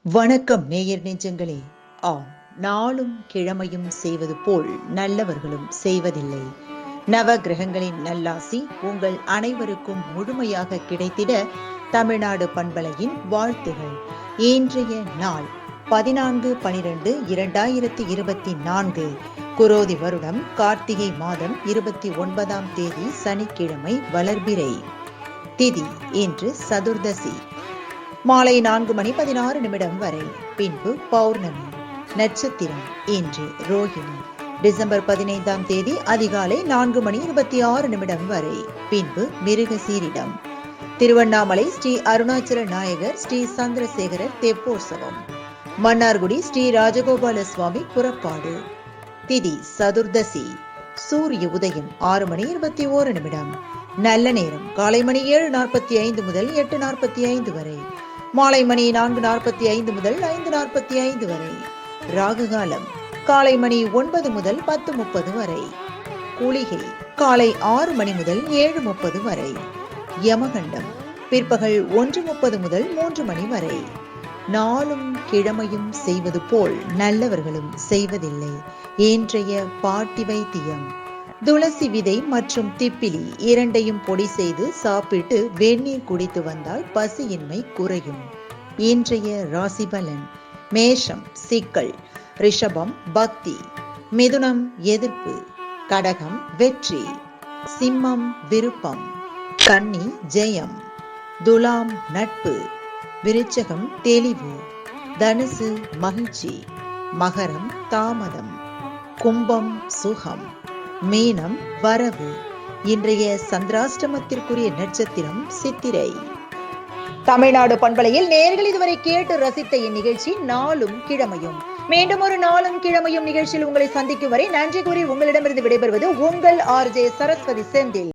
வணக்கம் நேயர் நெஞ்சங்களே. ஆம், நாளும் கிழமையும் செய்வது போல் நல்லவர்களும் செய்வதில்லை. நவ கிரகங்களின் நல்லாசி உங்கள் அனைவருக்கும் முழுமையாக கிடைத்திட தமிழ்நாடு பண்பலையின் வாழ்த்துகள். இன்றைய நாள் 14/12/2024 குரோதி வருடம் கார்த்திகை மாதம் 29ஆம் தேதி சனிக்கிழமை வளர்பிறை. திதி இன்று சதுர்தசி. மாலை 4:16 வரை. பின்பு பௌர்ணமி. நட்சத்திரம் இன்று ரோஹிணி. டிசம்பர் 15ஆம் தேதி அதிகாலை 4:26 வரை. பின்பு மிருகசீரிடம். திருவண்ணாமலை ஸ்ரீ அருணாச்சல நாயகர் ஸ்ரீ சந்திரசேகரர் தெப்போற்சவம். மன்னார்குடி ஸ்ரீ ராஜகோபால சுவாமி புறப்பாடு. திதி சதுர்தசி. சூரிய உதயம் 6:21. நல்ல நேரம் காலை மணி 7:45 முதல் 8:45 வரை. மாலை மணி 4:45 முதல் 5:45 வரை. ராகு காலம் காலை மணி 9 முதல் 10:30 வரை. குளிகை காலை 6 மணி முதல் 7:30 வரை. யமகண்டம் பிற்பகல் 1:30 முதல் 3 மணி வரை. நாளும் கிழமையும் செய்வது போல் நல்லவர்களும் செய்வதில்லை. இன்றைய பாட்டி வைத்தியம். துளசி விதை மற்றும் திப்பிலி இரண்டையும் பொடி செய்து சாப்பிட்டு வெந்நீர் குடித்து வந்தால் பசியின்மை குறையும். இன்றைய ராசி பலன். மேஷம் சிக்கல், ரிஷபம் பக்தி, மிதுனம் எதிர்ப்பு, கடகம் வெற்றி, சிம்மம் விருப்பம், கன்னி ஜெயம், துலாம் நட்பு, விருச்சகம் தெளிவு, தனுசு மகிழ்ச்சி, மகரம் தாமதம், கும்பம் சுகம், மீனம் வரவு. இன்றைய சந்திராஷ்டமத்திற்குரிய நட்சத்திரம் சித்திரை. தமிழ்நாடு பண்பலையில் நேயர்கள் இதுவரை கேட்டு ரசித்த இந்நிகழ்ச்சி நாளும் கிழமையும். மீண்டும் ஒரு நாளும் கிழமையும் நிகழ்ச்சியில் உங்களை சந்திக்கும் வரை நன்றி கூறி உங்களிடமிருந்து விடைபெறுவது உங்கள் RJ சரஸ்வதி செந்தில்.